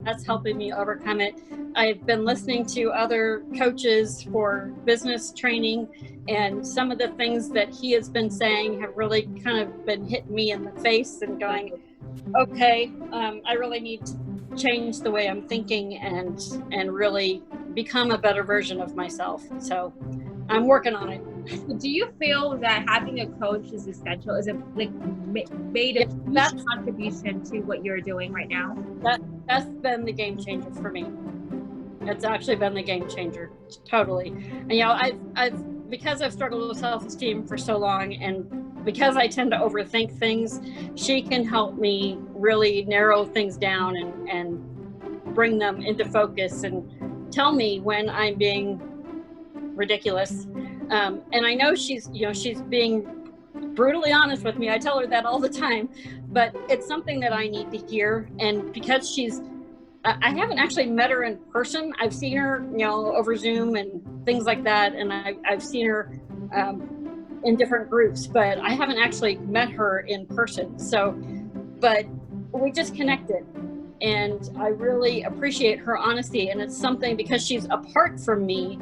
that's helping me overcome it. I've been listening to other coaches for business training, and some of the things that he has been saying have really kind of been hitting me in the face and going, okay, I really need to change the way I'm thinking and really become a better version of myself. So I'm working on it. Do you feel that having a coach is essential? Is it like made a huge contribution to what you're doing right now? That's been the game changer for me. It's actually been the game changer, totally. And I've because I've struggled with self-esteem for so long, and because I tend to overthink things, she can help me really narrow things down and bring them into focus and tell me when I'm being ridiculous. And I know she's being brutally honest with me. I tell her that all the time, but it's something that I need to hear. And because I haven't actually met her in person. I've seen her, over Zoom and things like that. And I've seen her in different groups, but I haven't actually met her in person. So, but we just connected. And I really appreciate her honesty. And it's something, because she's apart from me,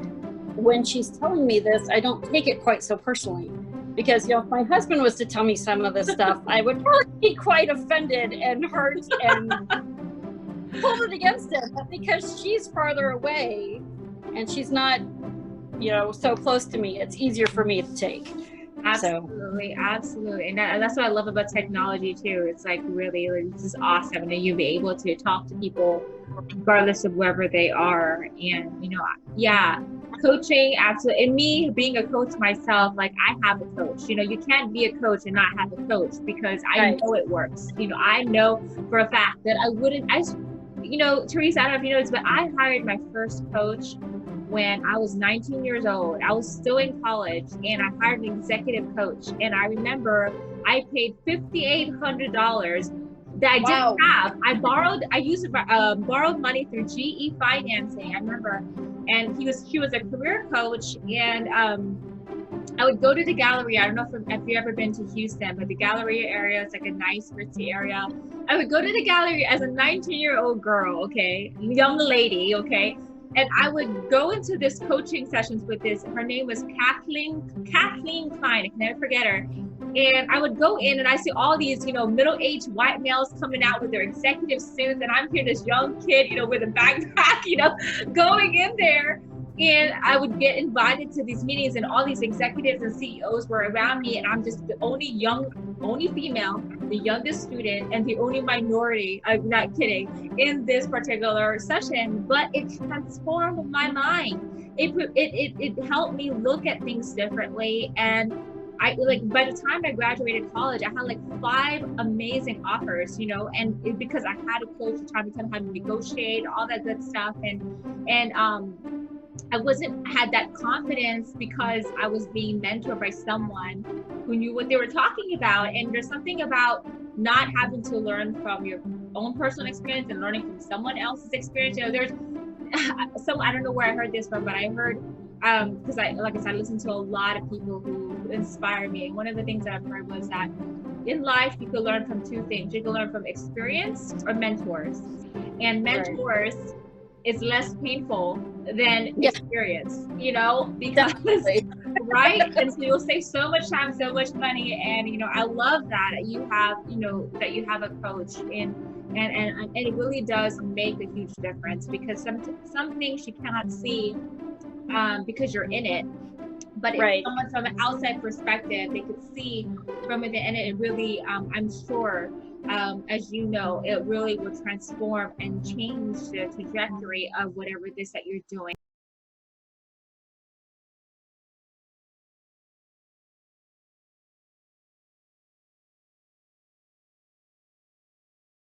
when she's telling me this, I don't take it quite so personally. Because, if my husband was to tell me some of this stuff, I would probably be quite offended and hurt and hold it against him. But because she's farther away and she's not, so close to me, it's easier for me to take. Absolutely, absolutely. And that's what I love about technology too. It's like, really, this is awesome. And then you'll be able to talk to people regardless of wherever they are. And, coaching, absolutely. And me being a coach myself, like, I have a coach. You can't be a coach and not have a coach, because I know it works. I know for a fact that Teresa, I don't know if you know this, but I hired my first coach when I was 19 years old. I was still in college, and I hired an executive coach. And I remember I paid $5,800 that I didn't have. I borrowed money through GE financing, I remember. And she was a career coach, and I would go to the Galleria. I don't know if you've ever been to Houston, but the Galleria area is like a nice, ritzy area. I would go to the Galleria as a 19-year-old girl, okay, young lady, okay, and I would go into this coaching sessions with her name was Kathleen Klein. I can never forget her. And I would go in and I see all these, middle-aged white males coming out with their executive suits. And I'm here, this young kid, with a backpack, going in there. And I would get invited to these meetings, and all these executives and CEOs were around me. And I'm just the only female, the youngest student, and the only minority, I'm not kidding, in this particular session. But it transformed my mind. It helped me look at things differently. And by the time I graduated college, I had 5 amazing offers, and because I had a coach to try to tell me how to negotiate, all that good stuff. And I had that confidence because I was being mentored by someone who knew what they were talking about. And there's something about not having to learn from your own personal experience and learning from someone else's experience. There's I don't know where I heard this from, but I heard, because I listen to a lot of people who inspire me. And one of the things that I've heard was that in life, you can learn from 2 things. You can learn from experience or mentors. And mentors is less painful than experience, because, right? And so you'll save so much time, so much money. And, I love that you have a coach, and it really does make a huge difference, because some things you cannot see because you're in it. But if someone from an outside perspective, they could see from within it, it really, I'm sure, as you know, it really will transform and change the trajectory of whatever it is that you're doing.